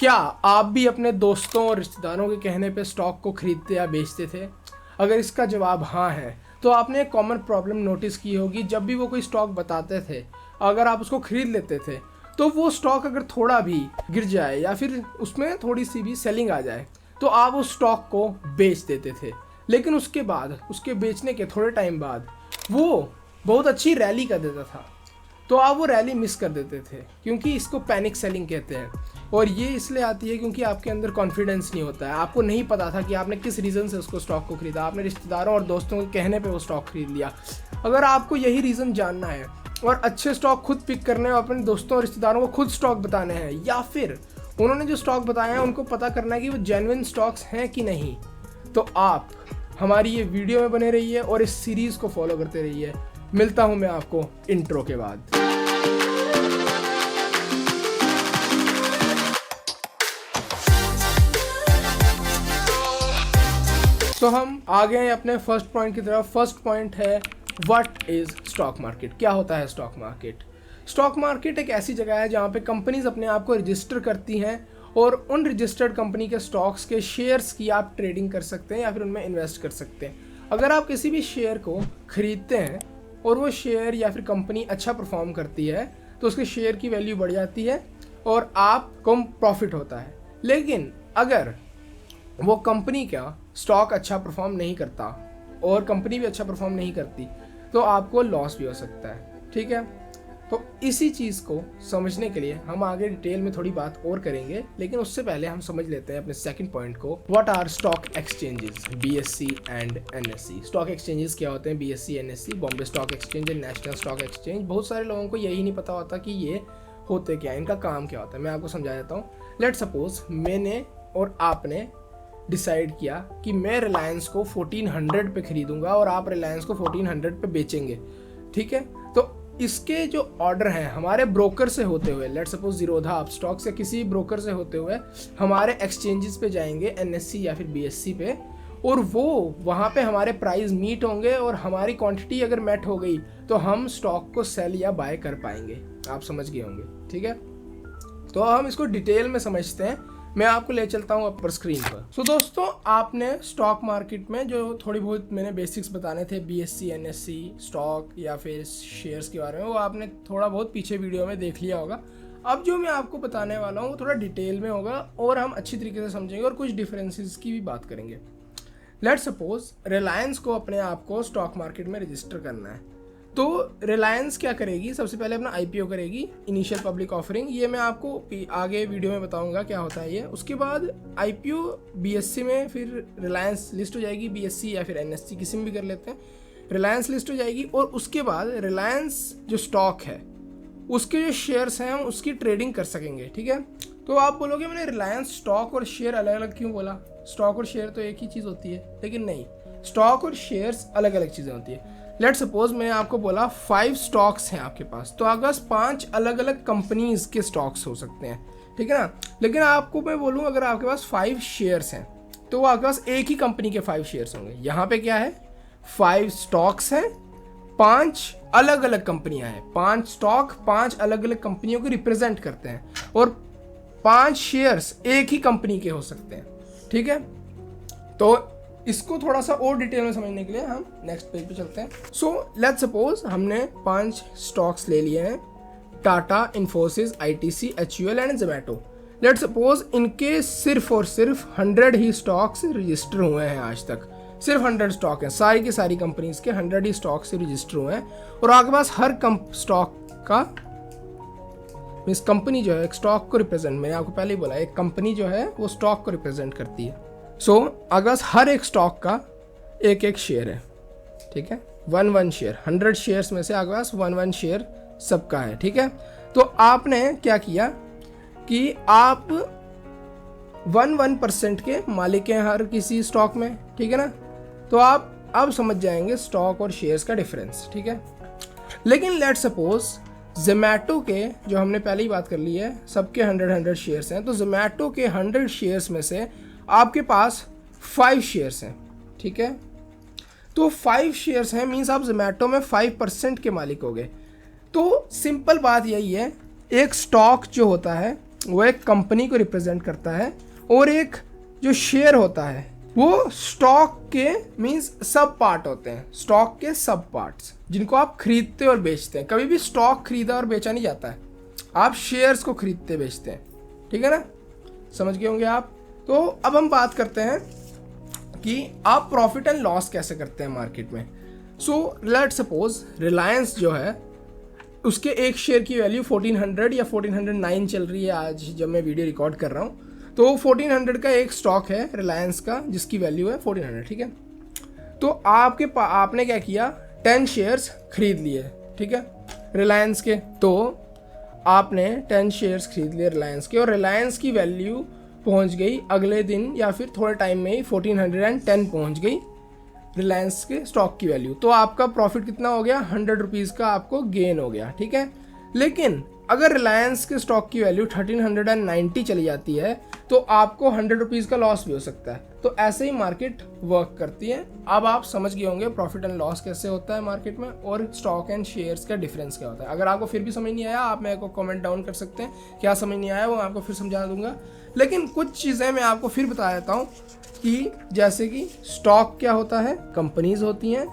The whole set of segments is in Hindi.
क्या आप भी अपने दोस्तों और रिश्तेदारों के कहने पे स्टॉक को खरीदते या बेचते थे? अगर इसका जवाब हाँ है तो आपने एक कॉमन प्रॉब्लम नोटिस की होगी। जब भी वो कोई स्टॉक बताते थे, अगर आप उसको खरीद लेते थे तो वो स्टॉक अगर थोड़ा भी गिर जाए या फिर उसमें थोड़ी सी भी सेलिंग आ जाए तो आप उस स्टॉक को बेच देते थे। लेकिन उसके बाद, उसके बेचने के थोड़े टाइम बाद वो बहुत अच्छी रैली कर देता था, तो आप वो रैली मिस कर देते थे, क्योंकि इसको पैनिक सेलिंग कहते हैं। और ये इसलिए आती है क्योंकि आपके अंदर कॉन्फिडेंस नहीं होता है। आपको नहीं पता था कि आपने किस रीज़न से उसको स्टॉक को खरीदा, आपने रिश्तेदारों और दोस्तों के कहने पे वो स्टॉक खरीद लिया। अगर आपको यही रीज़न जानना है और अच्छे स्टॉक खुद पिक करने हैं, अपने दोस्तों और रिश्तेदारों को खुद स्टॉक बताने हैं, या फिर उन्होंने जो स्टॉक बताए हैं उनको पता करना है कि वो जेन्युइन स्टॉक्स हैं कि नहीं, तो आप हमारी ये वीडियो में बने रहिए और इस सीरीज़ को फॉलो करते रहिए। मिलता हूँ मैं आपको इंट्रो के बाद। तो हम आ गए हैं अपने फर्स्ट पॉइंट की तरफ। फर्स्ट पॉइंट है व्हाट इज स्टॉक मार्केट। क्या होता है स्टॉक मार्केट? स्टॉक मार्केट एक ऐसी जगह है जहाँ पे कंपनीज अपने आप को रजिस्टर करती हैं और उन रजिस्टर्ड कंपनी के स्टॉक्स के शेयर्स की आप ट्रेडिंग कर सकते हैं या फिर उनमें इन्वेस्ट कर सकते हैं। अगर आप किसी भी शेयर को खरीदते हैं और वो शेयर या फिर कंपनी अच्छा परफॉर्म करती है तो उसके शेयर की वैल्यू बढ़ जाती है और आपको प्रॉफिट होता है। लेकिन अगर वो कंपनी का स्टॉक अच्छा परफॉर्म नहीं करता और कंपनी भी अच्छा परफॉर्म नहीं करती तो आपको लॉस भी हो सकता है। ठीक है, तो इसी चीज़ को समझने के लिए हम आगे डिटेल में थोड़ी बात और करेंगे, लेकिन उससे पहले हम समझ लेते हैं अपने सेकंड पॉइंट को। What are stock exchanges, BSC and NSC. Stock exchanges क्या होते हैं? BSC, NSC, Bombay stock exchange, national stock exchange. बहुत सारे लोगों को यही नहीं पता होता कि ये होते क्या है, इनका काम क्या होता है। मैं आपको समझा देता हूँ। लेट सपोज मैंने और आपने डिसाइड किया कि मैं रिलायंस को 1400 पे खरीदूंगा और आप रिलायंस को 1400 पे बेचेंगे। ठीक है, तो इसके जो ऑर्डर हैं हमारे ब्रोकर से होते हुए, लेट सपोज जीरोधा आप स्टॉक से किसी ब्रोकर से होते हुए हमारे एक्सचेंजेस पे जाएंगे, एनएससी या फिर बीएससी पे, और वो वहाँ पे हमारे प्राइस मीट होंगे और हमारी क्वांटिटी अगर मैट हो गई तो हम स्टॉक को सेल या बाय कर पाएंगे। आप समझ गए होंगे। ठीक है, तो हम इसको डिटेल में समझते हैं। मैं आपको ले चलता हूँ अपर स्क्रीन पर। सो दोस्तों, आपने स्टॉक मार्केट में जो थोड़ी बहुत मैंने बेसिक्स बताने थे, बीएससी, एनएससी, स्टॉक या फिर शेयर्स के बारे में, वो आपने थोड़ा बहुत पीछे वीडियो में देख लिया होगा। अब जो मैं आपको बताने वाला हूँ वो थोड़ा डिटेल में होगा और हम अच्छी तरीके से समझेंगे और कुछ डिफरेंसेस की भी बात करेंगे। लेट सपोज रिलायंस को अपने आप को स्टॉक मार्केट में रजिस्टर करना है, तो रिलायंस क्या करेगी? सबसे पहले अपना आईपीओ करेगी, इनिशियल पब्लिक ऑफरिंग। ये मैं आपको आगे वीडियो में बताऊंगा क्या होता है ये। उसके बाद आईपीओ बीएससी में, फिर रिलायंस लिस्ट हो जाएगी, बीएससी या फिर एनएससी किसी में भी कर लेते हैं। रिलायंस लिस्ट हो जाएगी और उसके बाद रिलायंस जो स्टॉक है उसके जो शेयर्स हैं हम उसकी ट्रेडिंग कर सकेंगे। ठीक है, तो आप बोलोगे मैंने रिलायंस स्टॉक और शेयर अलग अलग क्यों बोला? स्टॉक और शेयर तो एक ही चीज़ होती है, लेकिन नहीं, स्टॉक और शेयर्स अलग अलग चीज़ें होती है। लेट सपोज मैंने आपको बोला 5 स्टॉक्स हैं आपके पास, तो अगर 5 अलग अलग कंपनीज के स्टॉक्स हो सकते हैं। ठीक है ना, लेकिन आपको मैं बोलूँ अगर आपके पास 5 शेयर्स हैं तो आपके पास एक ही कंपनी के 5 शेयर्स होंगे। यहाँ पे क्या है? 5 स्टॉक्स हैं, 5 अलग अलग कंपनियां हैं। 5 स्टॉक 5 अलग अलग कंपनियों को रिप्रेजेंट करते हैं और 5 शेयर्स एक ही कंपनी के हो सकते हैं। ठीक है, तो इसको थोड़ा सा और डिटेल में समझने के लिए हम नेक्स्ट पेज पे चलते हैं। सो लेट्स सपोज हमने 5 स्टॉक्स ले लिए हैं, Tata, Infosys, ITC, HUL and Zomato. Let's suppose इनके सिर्फ और सिर्फ 100 ही स्टॉक्स रजिस्टर हुए हैं आज तक। सिर्फ 100 स्टॉक हैं, सारी की सारी कंपनीज के 100 ही स्टॉक से रजिस्टर हुए हैं और आपके पास हर स्टॉक का मीन्स कंपनी जो है एक स्टॉक को रिप्रेजेंट, मैंने आपको पहले ही बोला एक कंपनी जो है वो स्टॉक को रिप्रेजेंट करती है। सो अगर हर एक स्टॉक का एक एक शेयर है। ठीक है, 1 शेयर, 100 शेयर्स में से आपके पास 1 शेयर सबका है। ठीक है, तो आपने क्या किया कि आप 1% के मालिक हैं हर किसी स्टॉक में। ठीक है ना, तो आप अब समझ जाएंगे स्टॉक और शेयर्स का डिफरेंस। ठीक है, लेकिन लेट सपोज जोमैटो के, जो हमने पहले ही बात कर ली है, सबके 100 शेयर्स हैं, तो जोमैटो के 100 शेयर्स में से आपके पास 5 शेयर्स हैं। ठीक है, तो 5 शेयर्स हैं मीन्स आप जोमैटो में 5% के मालिक हो गए। तो सिंपल बात यही है, एक स्टॉक जो होता है वो एक कंपनी को रिप्रेजेंट करता है, और एक जो शेयर होता है वो स्टॉक के मींस सब पार्ट होते हैं, स्टॉक के सब पार्ट्स जिनको आप खरीदते और बेचते हैं। कभी भी स्टॉक खरीदा और बेचा नहीं जाता है, आप शेयर्स को खरीदते बेचते हैं, ठीक है ना, समझ गए होंगे आप। तो अब हम बात करते हैं कि आप प्रॉफिट एंड लॉस कैसे करते हैं मार्केट में। सो लेट्स सपोज रिलायंस जो है उसके एक शेयर की वैल्यू 1400 या 1409 चल रही है आज जब मैं वीडियो रिकॉर्ड कर रहा हूँ। तो 1400 का एक स्टॉक है रिलायंस का जिसकी वैल्यू है 1400, ठीक है। तो आपने क्या किया, 10 शेयर्स खरीद लिए, ठीक है, रिलायंस के। तो आपने 10 शेयर्स खरीद लिए रिलायंस के, और रिलायंस की वैल्यू पहुंच गई अगले दिन या फिर थोड़े टाइम में ही 1410 पहुंच गई रिलायंस के स्टॉक की वैल्यू। तो आपका प्रॉफिट कितना हो गया, 100 रुपीज़ का आपको गेन हो गया, ठीक है। लेकिन अगर रिलायंस के स्टॉक की वैल्यू 1390 चली जाती है तो आपको 100 रुपीज़ का लॉस भी हो सकता है। तो ऐसे ही मार्केट वर्क करती है। अब आप समझ गए होंगे प्रॉफिट एंड लॉस कैसे होता है मार्केट में, और स्टॉक एंड शेयर्स का डिफरेंस क्या होता है। अगर आपको फिर भी समझ नहीं आया आप मेरे को कमेंट डाउन कर सकते हैं, क्या समझ नहीं आया वो मैं आपको फिर समझा दूंगा। लेकिन कुछ चीज़ें मैं आपको फिर बता देता हूँ कि जैसे कि स्टॉक क्या होता है, कंपनीज होती हैं,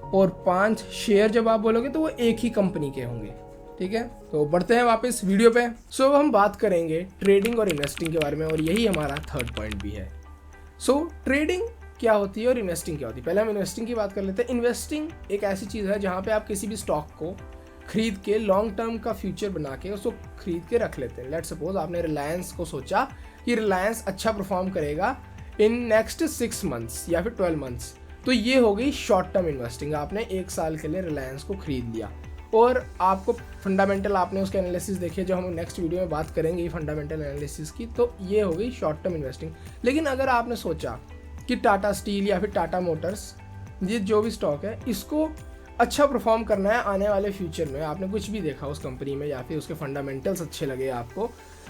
और 5 शेयर जब आप बोलोगे तो वो एक ही कंपनी के होंगे, ठीक है। तो बढ़ते हैं वापस वीडियो पे। सो हम बात करेंगे ट्रेडिंग और इन्वेस्टिंग के बारे में, और यही हमारा थर्ड पॉइंट भी है। सो ट्रेडिंग क्या होती है और इन्वेस्टिंग क्या होती है। पहले हम इन्वेस्टिंग की बात कर लेते हैं। इन्वेस्टिंग एक ऐसी चीज़ है जहाँ पे आप किसी भी स्टॉक को खरीद के लॉन्ग टर्म का फ्यूचर बना के उसको खरीद के रख लेते हैं। लेट्स सपोज आपने रिलायंस को सोचा कि रिलायंस अच्छा परफॉर्म करेगा इन नेक्स्ट 6 मंथ्स या फिर 12 मंथ्स, तो ये हो गई शॉर्ट टर्म इन्वेस्टिंग। आपने 1 साल के लिए रिलायंस को खरीद लिया, और आपको फंडामेंटल आपने उसके एनालिसिस देखे जो हम नेक्स्ट वीडियो में बात करेंगे फंडामेंटल एनालिसिस की, तो ये हो गई शॉर्ट टर्म इन्वेस्टिंग। लेकिन अगर आपने सोचा कि टाटा स्टील या फिर टाटा मोटर्स, ये जो भी स्टॉक है इसको अच्छा परफॉर्म करना है आने वाले फ्यूचर में, आपने कुछ भी देखा उस कंपनी में या फिर उसके फंडामेंटल्स अच्छे लगे आपको,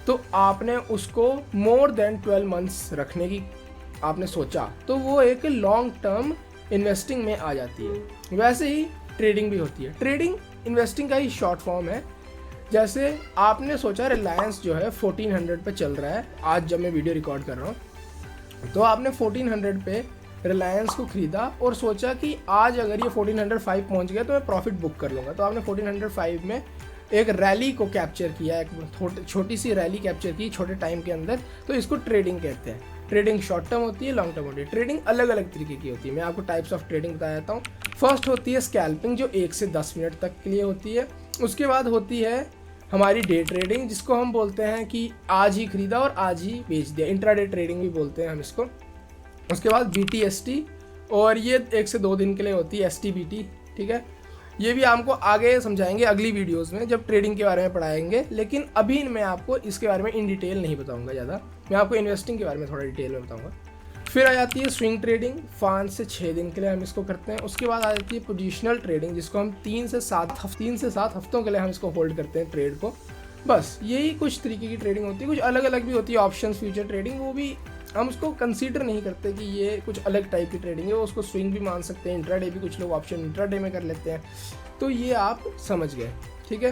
तो आपने उसको मोर देन 12 मंथ्स रखने की आपने सोचा, तो वो एक लॉन्ग टर्म इन्वेस्टिंग में आ जाती है। वैसे ही ट्रेडिंग भी होती है। ट्रेडिंग इन्वेस्टिंग का ही शॉर्ट फॉर्म है। जैसे आपने सोचा रिलायंस जो है 1400 पे चल रहा है आज जब मैं वीडियो रिकॉर्ड कर रहा हूँ, तो आपने 1400 पे रिलायंस को खरीदा और सोचा कि आज अगर ये 1405 पहुँच गया तो मैं प्रॉफिट बुक कर लूँगा। तो आपने 1405 में एक रैली को कैप्चर किया, एक छोटी सी रैली कैप्चर की छोटे टाइम के अंदर, तो इसको ट्रेडिंग कहते हैं। ट्रेडिंग शॉर्ट टर्म होती है, लॉन्ग टर्म होती है। ट्रेडिंग अलग अलग तरीके की होती है। मैं आपको टाइप्स ऑफ ट्रेडिंग बता देता हूँ। फर्स्ट होती है स्कैल्पिंग जो 1 से 10 मिनट तक के लिए होती है। उसके बाद होती है हमारी डे ट्रेडिंग जिसको हम बोलते हैं कि आज ही खरीदा और आज ही बेच दिया, इंट्राडे ट्रेडिंग भी बोलते हैं हम इसको। उसके बाद BTST, और ये 1 से 2 दिन के लिए होती है STBT, ठीक है। ये भी आपको आगे समझाएंगे अगली वीडियोस में जब ट्रेडिंग के बारे में पढ़ाएंगे, लेकिन अभी मैं आपको इसके बारे में इन डिटेल नहीं बताऊंगा ज़्यादा। मैं आपको इन्वेस्टिंग के बारे में थोड़ा डिटेल में बताऊंगा। फिर आ जाती है स्विंग ट्रेडिंग, 5 से 6 दिन के लिए हम इसको करते हैं। उसके बाद आ जाती है पोजिशनल ट्रेडिंग जिसको हम 3 से 7 हफ्तों के लिए हम इसको होल्ड करते हैं ट्रेड को। बस यही कुछ तरीके की ट्रेडिंग होती है। कुछ अलग अलग भी होती है ऑप्शन फ्यूचर ट्रेडिंग, वो भी हम उसको कंसीडर नहीं करते कि ये कुछ अलग टाइप की ट्रेडिंग है, वो उसको स्विंग भी मान सकते हैं। इंट्राडे भी कुछ लोग ऑप्शन इंट्राडे में कर लेते हैं। तो ये आप समझ गए, ठीक है।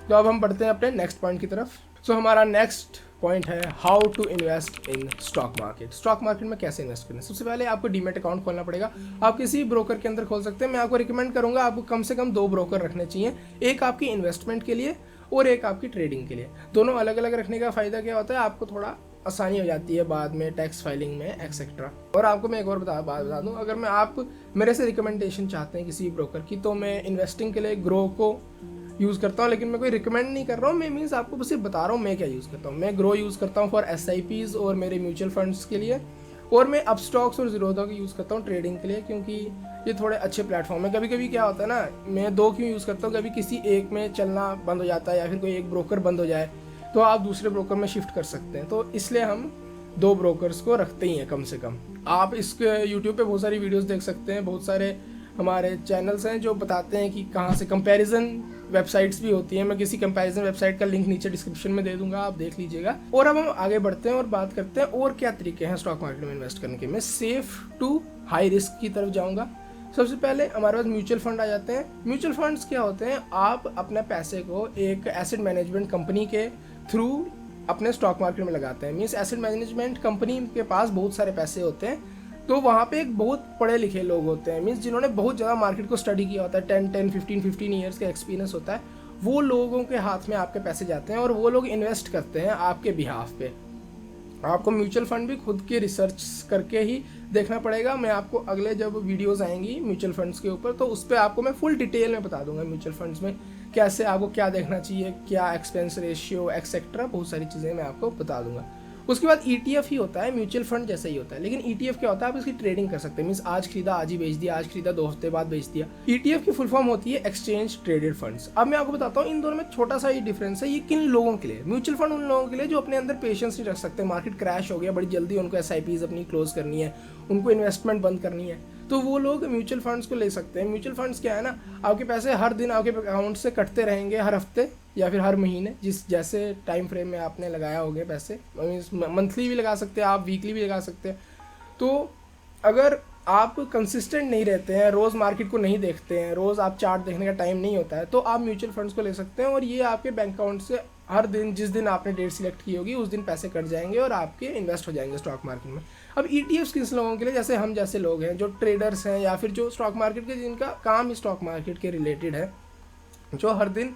तो अब हम बढ़ते हैं अपने नेक्स्ट पॉइंट की तरफ। सो हमारा नेक्स्ट पॉइंट है how to invest in stock market. Stock market में कैसे इन्वेस्ट करना है। सबसे पहले आपको डीमैट अकाउंट खोलना पड़ेगा। आप किसी ब्रोकर के अंदर खोल सकते हैं। मैं आपको रिकमेंड करूंगा आपको कम से कम 2 ब्रोकर रखने चाहिए, एक आपकी इन्वेस्टमेंट के लिए और एक आपकी ट्रेडिंग के लिए। दोनों अलग अलग रखने का फ़ायदा क्या होता है, आपको थोड़ा आसानी हो जाती है बाद में टैक्स फाइलिंग में एक्सेट्रा। और आपको मैं एक और बात बता दूं, अगर मैं आप मेरे से रिकमेंडेशन चाहते हैं किसी ब्रोकर की, तो मैं इन्वेस्टिंग के लिए ग्रो को यूज़ करता हूँ, लेकिन मैं कोई रिकमेंड नहीं कर रहा हूँ। मैं मीन्स आपको बस सिर्फ बता रहा हूँ मैं क्या यूज़ करता हूँ। मैं ग्रो यूज़ करता हूँ फॉर SIPs और मेरे म्यूचुअल फंड्स के लिए, और मैं अपस्टॉक्स और ज़ीरोधा को यूज़ करता हूँ ट्रेडिंग के लिए, क्योंकि ये थोड़े अच्छे प्लेटफॉर्म है। कभी कभी क्या होता है ना, मैं 2 क्यों यूज़ करता हूँ, कभी किसी एक में चलना बंद हो जाता है या फिर कोई एक ब्रोकर बंद हो जाए तो आप दूसरे ब्रोकर में शिफ्ट कर सकते हैं। तो इसलिए हम 2 ब्रोकर्स को रखते ही हैं कम से कम। आप इसके यूट्यूब पे बहुत सारी वीडियोस देख सकते हैं, बहुत सारे हमारे चैनल्स हैं जो बताते हैं कि कहाँ से कंपैरिजन वेबसाइट्स भी होती हैं। मैं किसी कंपैरिजन वेबसाइट का लिंक नीचे डिस्क्रिप्शन में दे दूंगा, आप देख लीजिएगा। और अब हम आगे बढ़ते हैं और बात करते हैं और क्या तरीके हैं स्टॉक मार्केट में इन्वेस्ट करने के। मैं सेफ टू हाई रिस्क की तरफ जाऊँगा। सबसे पहले हमारे पास म्यूचुअल फंड आ जाते हैं। म्यूचुअल फंड्स क्या होते हैं, आप अपने पैसे को एक एसेट मैनेजमेंट कंपनी के थ्रू अपने स्टॉक मार्केट में लगाते हैं। मीन्स एसेट मैनेजमेंट कंपनी के पास बहुत सारे पैसे होते हैं, तो वहाँ पे एक बहुत पढ़े लिखे लोग होते हैं, मीन्स जिन्होंने बहुत ज़्यादा मार्केट को स्टडी किया होता है, 10-15 ईयर्स का एक्सपीरियंस होता है, वो लोगों के हाथ में आपके पैसे जाते हैं और वो लोग इन्वेस्ट करते हैं आपके बिहाफ पे। आपको म्यूचुअल फंड भी खुद के रिसर्च करके ही देखना पड़ेगा। मैं आपको अगले जब वीडियोस आएंगी म्यूचुअल फंड्स के ऊपर, तो उस पर आपको मैं फुल डिटेल में बता दूंगा म्यूचुअल फंड्स में कैसे आपको क्या देखना चाहिए, क्या एक्सपेंस रेशियो एक्सेट्रा, बहुत सारी चीज़ें मैं आपको बता दूंगा। उसके बाद ETF ही होता है, म्यूचुअल फंड जैसा ही होता है, लेकिन ETF क्या होता है, आप इसकी ट्रेडिंग कर सकते हैं। मीन्स आज खरीदा आज ही बेच दिया, आज खरीदा 2 हफ्ते बाद बेच दिया। ETF की फुल फॉर्म होती है एक्सचेंज ट्रेडेड फंड्स। अब मैं आपको बताता हूँ इन दोनों में छोटा सा ये डिफरेंस है। ये किन लोगों के लिए, म्यूचुअल फंड उन लोगों के लिए जो अपने अंदर पेशेंस नहीं रख सकते, मार्केट क्रैश हो गया बड़ी जल्दी, उनको SIPs अपनी क्लोज करनी है, उनको इन्वेस्टमेंट बंद करनी है, तो वो लोग म्यूचुअल फंड्स को ले सकते हैं। म्यूचुअल फंड्स क्या है ना, आपके पैसे हर दिन आपके अकाउंट से कटते रहेंगे, हर हफ्ते या फिर हर महीने, जिस जैसे टाइम फ्रेम में आपने लगाया होगा पैसे। मंथली भी लगा सकते हैं आप, वीकली भी लगा सकते हैं। तो अगर आप कंसिस्टेंट नहीं रहते हैं, रोज़ मार्केट को नहीं देखते हैं, रोज़ आप चार्ट देखने का टाइम नहीं होता है, तो आप म्यूचुअल फंड्स को ले सकते हैं और ये आपके बैंक अकाउंट से हर दिन, जिस दिन आपने डेट सिलेक्ट की होगी उस दिन पैसे कट जाएंगे और आपके इन्वेस्ट हो जाएंगे स्टॉक मार्केट में। अब ETFs किस लोगों के लिए, जैसे हम जैसे लोग हैं जो ट्रेडर्स हैं या फिर जो स्टॉक मार्केट के, जिनका काम स्टॉक मार्केट के रिलेटेड है, जो हर दिन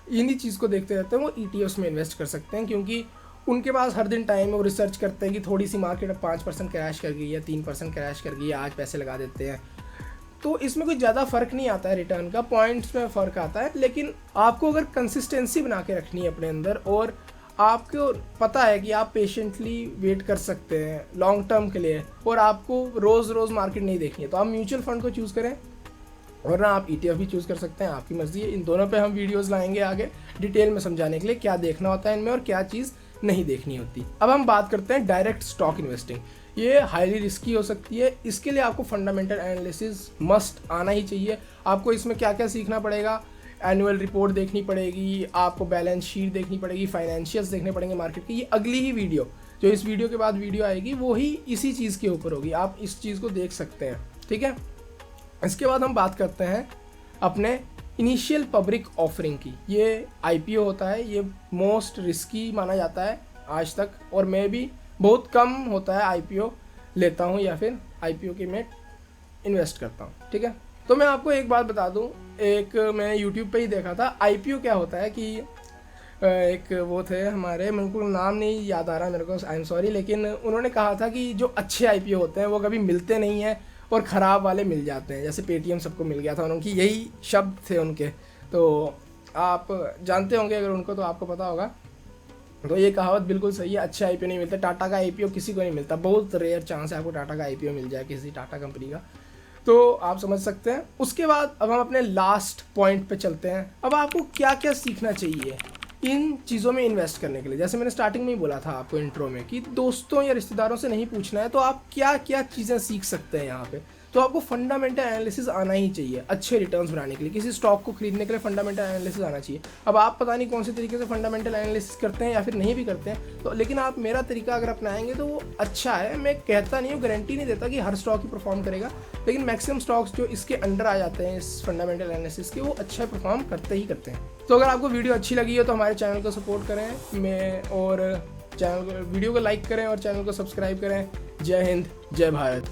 इन्हीं चीज़ को देखते रहते हैं, वो ETFs में इन्वेस्ट कर सकते हैं, क्योंकि उनके पास हर दिन टाइम है, वो रिसर्च करते हैं कि थोड़ी सी मार्केट अब 5% क्रैश कर गई है, 3% क्रैश कर गई है, आज पैसे लगा देते हैं। तो इसमें कोई ज़्यादा फ़र्क नहीं आता है, रिटर्न का पॉइंट्स में फ़र्क आता है, लेकिन आपको अगर कंसिस्टेंसी बना के रखनी है अपने अंदर और आपको पता है कि आप पेशेंटली वेट कर सकते हैं लॉन्ग टर्म के लिए और आपको रोज़ रोज़ मार्केट नहीं देखनी है, तो आप म्यूचुअल फंड को चूज़ करें, वरना आप ETF भी चूज़ कर सकते हैं, आपकी मर्जी है। इन दोनों पे हम वीडियोस लाएंगे आगे डिटेल में समझाने के लिए क्या देखना होता है इनमें और क्या चीज़ नहीं देखनी होती। अब हम बात करते हैं डायरेक्ट स्टॉक इन्वेस्टिंग। ये हाईली रिस्की हो सकती है, इसके लिए आपको फंडामेंटल एनालिसिस मस्ट आना ही चाहिए। आपको इसमें क्या क्या सीखना पड़ेगा, एनुअल रिपोर्ट देखनी पड़ेगी, आपको बैलेंस शीट देखनी पड़ेगी, फाइनेंशियल्स देखने पड़ेंगे मार्केट की। ये अगली ही वीडियो, जो इस वीडियो के बाद वीडियो आएगी, वो ही इसी चीज़ के ऊपर होगी, आप इस चीज़ को देख सकते हैं, ठीक है। इसके बाद हम बात करते हैं अपने इनिशियल पब्लिक ऑफरिंग की। ये IPO होता है, ये मोस्ट रिस्की माना जाता है आज तक, और मैं भी बहुत कम होता है IPO लेता हूँ या फिर IPO के में इन्वेस्ट करता हूँ, ठीक है। तो मैं आपको एक बात बता दूँ, एक मैंने YouTube पे ही देखा था। IPO क्या होता है कि एक वो थे हमारे, मेरे को नाम नहीं याद आ रहा मेरे को, आई एम सॉरी, लेकिन उन्होंने कहा था कि जो अच्छे IPO होते हैं वो कभी मिलते नहीं हैं और ख़राब वाले मिल जाते हैं। जैसे पेटीएम सबको मिल गया था, उनकी यही शब्द थे उनके, तो आप जानते होंगे अगर उनको, तो आपको पता होगा। तो ये कहावत बिल्कुल सही है, अच्छे IPO नहीं मिलते। टाटा का IPO किसी को नहीं मिलता, बहुत रेयर चांस है आपको टाटा का IPO मिल जाए, किसी टाटा कंपनी का, तो आप समझ सकते हैं। उसके बाद अब हम अपने लास्ट पॉइंट पे चलते हैं। अब आपको क्या क्या सीखना चाहिए इन चीज़ों में इन्वेस्ट करने के लिए। जैसे मैंने स्टार्टिंग में ही बोला था आपको इंट्रो में कि दोस्तों या रिश्तेदारों से नहीं पूछना है, तो आप क्या क्या चीज़ें सीख सकते हैं यहाँ पे। तो आपको फंडामेंटल एनालिसिस आना ही चाहिए अच्छे रिटर्न्स बनाने के लिए। किसी स्टॉक को खरीदने के लिए फंडामेंटल एनालिसिस आना चाहिए। अब आप पता नहीं कौन से तरीके से फंडामेंटल एनालिसिस करते हैं या फिर नहीं भी करते हैं, तो लेकिन आप मेरा तरीका अगर अपनाएंगे तो वो अच्छा है। मैं कहता नहीं हूँ, गारंटी नहीं देता कि हर स्टॉक ही परफॉर्म करेगा, लेकिन मैक्सिमम स्टॉक्स जो इसके अंडर आ जाते हैं इस फंडामेंटल एनालिसिस के, वो अच्छा परफॉर्म करते ही करते हैं। तो अगर आपको वीडियो अच्छी लगी है तो हमारे चैनल को सपोर्ट करें और वीडियो को लाइक करें और चैनल को सब्सक्राइब करें। जय हिंद, जय भारत।